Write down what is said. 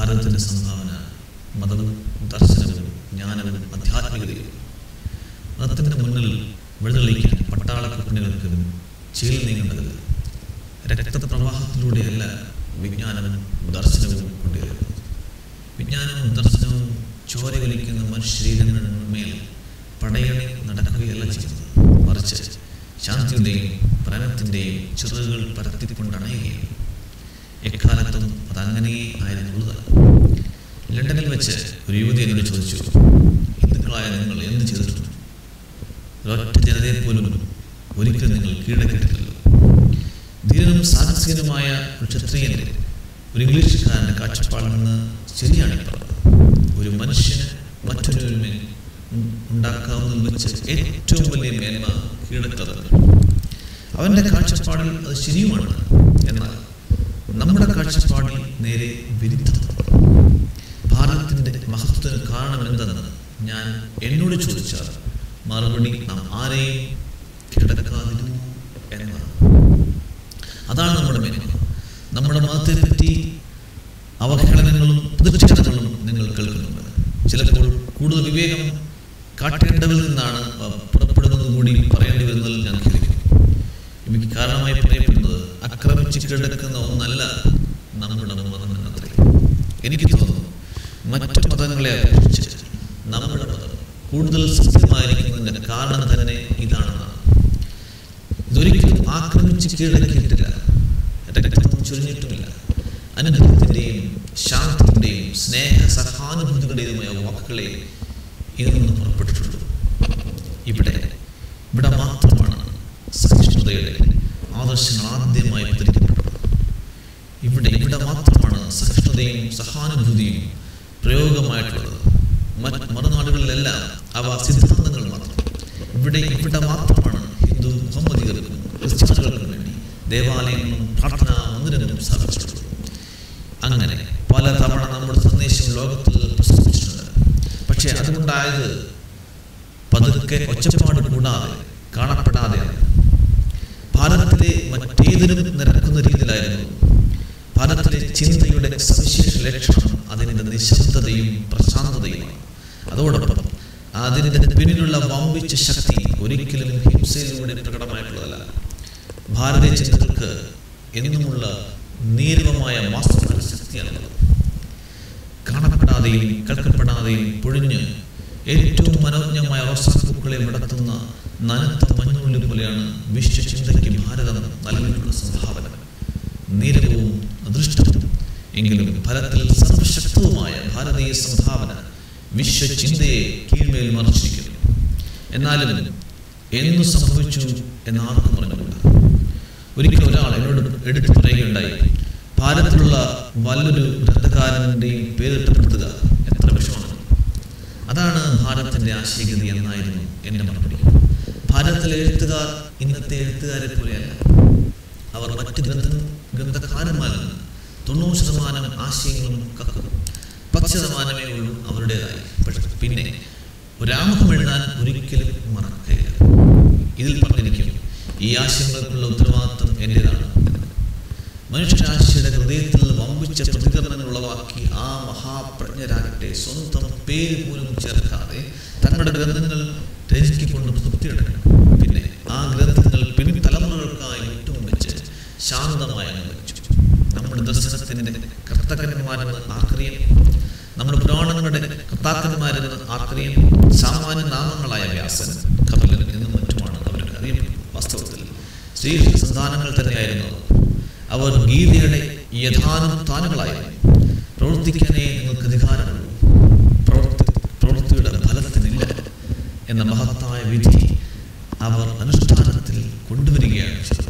ഭാരതത്തിൻ്റെ സംഭാവന മതവും ദർശനവും ജ്ഞാനവും ആധ്യാത്മികതയും. മതത്തിൻ്റെ മുന്നിൽ വെഴുതെളിക്കാൻ പട്ടാളക്കുട്ടണികൾക്ക് ചേൽ നീങ്ങേണ്ടത് രക്തപ്രവാഹത്തിലൂടെയല്ല വിജ്ഞാനവും ദർശനവും കൊണ്ടുവരുന്നത്. വിജ്ഞാനവും ദർശനവും ചോരയൊലിക്കുന്ന മനുഷ്യരീരങ്ങളിന്മേൽ പടയണി നടക്കുകയല്ല ചെയ്യുന്നത്, മറിച്ച് ശാന്തിയുടെയും പ്രേമത്തിൻ്റെയും ചിറകുകൾ പരത്തിക്കൊണ്ടണയുകയാണ്. എക്കാലത്തും അതങ്ങനെ ആയിരുന്നുള്ളത്. ലണ്ടനിൽ വെച്ച് ഒരു യുവതി എന്നോട് ചോദിച്ചു, ഹിന്ദുക്കളായ നിങ്ങൾ എന്ത് ചെയ്തിട്ടുണ്ട്? ഒരൊറ്റ ജനതയെ പോലും ഒരിക്കലും നിങ്ങൾ കീഴടക്കിയിട്ടില്ലല്ലോ. ധീരനും സാഹസികനുമായ ഒരു ക്ഷത്രിയൻ്റെ, ഒരു ഇംഗ്ലീഷുകാരൻ്റെ കാഴ്ചപ്പാടിൽ നിന്ന് ശരിയാണ് പറഞ്ഞത്. ഒരു മനുഷ്യന് മറ്റൊരുമേ ഉണ്ടാക്കാവുന്നതിൽ വെച്ച് ഏറ്റവും വലിയ മേന്മ കീഴടക്കുന്നത്. അവൻ്റെ കാഴ്ചപ്പാടിൽ അത് ശരിയുമാണ്. എന്നാൽ നമ്മുടെ കാഴ്ചപ്പാടിൽ നേരെ വിരുദ്ധമാണ്. ഭാരതത്തിൻ്റെ മഹത്വത്തിന് കാരണം എന്തെന്ന് ഞാൻ എന്നോട് ചോദിച്ചാൽ മറുപടി നാം ആരെയും കീഴടക്കാതിരുന്നു എന്നതാണ്. അതാണ് നമ്മുടെ മേന്മ. നമ്മുടെ മതത്തെ പറ്റി അവഹേളനങ്ങളും പ്രതിഷേധങ്ങളും നിങ്ങൾ കേൾക്കുന്നുണ്ട്. ചിലപ്പോൾ കൂടുതൽ വിവേകം കാട്ടേണ്ടവരിൽ നിന്നാണ് പുറപ്പെടുന്നത് കൂടി പറയേണ്ടി വരുന്നതിൽ ഞാൻ ഖേദിക്കുന്നു. എനിക്ക് കാരണമായി പറയപ്പെടുന്നത് ആക്രമിച്ച് കീഴടക്കുന്ന ഒന്നല്ല നമ്മുടെ മതം എന്നത്രേ. എനിക്ക് തോന്നുന്നു മറ്റു മതങ്ങളെ അപേക്ഷിച്ച് നമ്മുടെ മതം കൂടുതൽ സത്യമായിരിക്കുന്നതിൻ്റെ കാരണം തന്നെ ഇതാണെന്നാണ്. ഇതൊരിക്കലും ആക്രമിച്ച് കീഴടക്കിയിട്ടില്ല, രക്തം ചൊരിഞ്ഞിട്ടുമില്ല. അനുഗ്രഹത്തിൻ്റെയും ശാന്തിയുടെയും സ്നേഹ സഹാനുഭൂതികളുടേതുമായ വാക്കുകളെ ഇതിൽ നിന്ന് പുറപ്പെട്ടിട്ടുള്ളൂ. ഇവിടെ മാത്രമാണ് സഹിഷ്ണുതയുടെ ആദർശങ്ങൾ ആദ്യമായി അവതരിക്കപ്പെട്ടത്. ഇവിടെ മാത്രമാണ് സഹിഷ്ണുതയും സഹാനുഭൂതിയും പ്രയോഗമായിട്ടുള്ളത്. മറുനാടുകളിലെല്ലാം അവ സിദ്ധാന്തങ്ങൾ മാത്രം. ഇവിടെ മാത്രമാണ് ഹിന്ദു മുഹമ്മദികൾക്കും ക്രിസ്ത്യാനികൾക്കും വേണ്ടി ദേവാലയങ്ങളും പ്രാർത്ഥനാ മന്ദിരങ്ങളും സ്ഥാപിച്ചിട്ടുള്ളത്. അങ്ങനെ പലതവണ നമ്മുടെ സന്ദേശം ലോകത്തിൽ പ്രസംഗിച്ചിട്ടുണ്ട്. പക്ഷേ അതുകൊണ്ടായത് പതുക്കെ ഒച്ചപ്പാട് കൂടാതെ കാണപ്പെടാതെയാണ്. ഭാരതത്തിലെ മറ്റേതിനും നിരക്കുന്ന രീതിയിലായിരുന്നു. ഭാരതത്തിലെ ചിന്തയുടെ സവിശേഷ ലക്ഷണം അതിൻ്റെ നിശബ്ദതയും പ്രശാന്തതയുമാണ്. അതോടൊപ്പം അതിൻ്റെ പിന്നിലുള്ള വമ്പിച്ച ശക്തി ഒരിക്കലും ഹിംസയിലൂടെ പ്രകടമായിട്ടുള്ളതല്ല. ഭാരതീയ ചിന്തകൾക്ക് എന്നുമുള്ള നീരവമായ വാസ്തവ ശക്തിയാണുള്ളത്. കാണപ്പെടാതെയും കേൾക്കപ്പെടാതെയും പൊഴിഞ്ഞ് ഏറ്റവും മനോജ്ഞമായ റോസാപ്പൂക്കളെ വിടത്തുന്ന നനുത്ത മഞ്ഞുള്ളി പോലെയാണ് വിശ്വചിന്തയ്ക്ക് ഭാരതം നൽകിയിട്ടുള്ള സംഭാവന. നീരവവും അദൃഷ്ടവും എങ്കിലും ഫലത്തിൽ സർവശക്തവുമായ ഭാരതീയ സംഭാവന വിശ്വചിന്തയെ കീഴ്മേൽ മറിച്ചിരിക്കുന്നു. എന്നാലും എന്തു സംഭവിച്ചു എന്നാർക്കും പറഞ്ഞുകൂടാ. ഒരിക്കൽ ഒരാൾ എന്നോട് എടുത്തു പറയുകയുണ്ടായി, ഭാരതത്തിലുള്ള വല്ലൊരു ഗ്രന്ഥകാരൻ്റെയും പേരിട്ടപ്പെടുത്തുക എത്ര വിഷമാണ്. അതാണ് ഭാരതത്തിൻ്റെ ആശയഗതി എന്നായിരുന്നു എൻ്റെ മറുപടി. ഭാരതത്തിലെ എഴുത്തുകാർ ഇന്നത്തെ എഴുത്തുകാരെ പോലെയല്ല. അവർ മറ്റ് ഗ്രന്ഥകാരന്മാരിൽ നിന്ന് 90% ആശയങ്ങളും കക്കും. 10% ഉള്ളൂ അവരുടേതായി. പിന്നെ ഒരാമുഖം എഴുതാൻ ഒരിക്കലും മറക്കുകയില്ല. ഇതിൽ പറഞ്ഞിരിക്കും, ഈ ആശയങ്ങൾക്കുള്ള ഉത്തരവാദിത്വം എൻ്റേതാണ്. മനുഷ്യരാശിയുടെ ഹൃദയത്തിൽ വമ്പിച്ച പ്രതികരണങ്ങൾ ഉളവാക്കി ആ മഹാപ്രജ്ഞരാകട്ടെ സ്വന്തം പേര് പോലും ചേർക്കാതെ തങ്ങളുടെ ഗ്രന്ഥങ്ങൾ രചിക്കൊണ്ട് തൃപ്തിയെടുക്കണം. പിന്നെ ആ ഗ്രന്ഥങ്ങൾ പിൻതലമുറകൾക്കായി വിട്ടുമുമ്പിച്ച് ശാന്തമായി അനുഭവിച്ചു. നമ്മുടെ ദർശനത്തിൻ്റെ കർത്തകന്മാരെന്ന് ആർക്കറിയാം? നമ്മുടെ പുരാണങ്ങളുടെ കർത്താക്കന്മാരെന്ന് ആർക്കറിയാം? സാമാന്യ നാമങ്ങളായ വ്യാസൻ, കപിലൻ എന്നും മറ്റുമാണ് അവരുടെ അറിയപ്പെടുന്നത്. വാസ്തവത്തിൽ ശ്രീ സന്താനങ്ങൾ തന്നെയായിരുന്നു അവർ. ഗീതയുടെ യഥാനുഷ്ഠാനങ്ങളായിരുന്നു. പ്രവർത്തിക്കാനേ നിങ്ങൾക്ക് അധികാരമുള്ളൂ, പ്രവൃത്തിയുടെ ഫലത്തിനില്ല എന്ന മഹത്തായ വിധി അവർ അനുഷ്ഠാനത്തിൽ കൊണ്ടുവരികയാണ് ചെയ്തത്.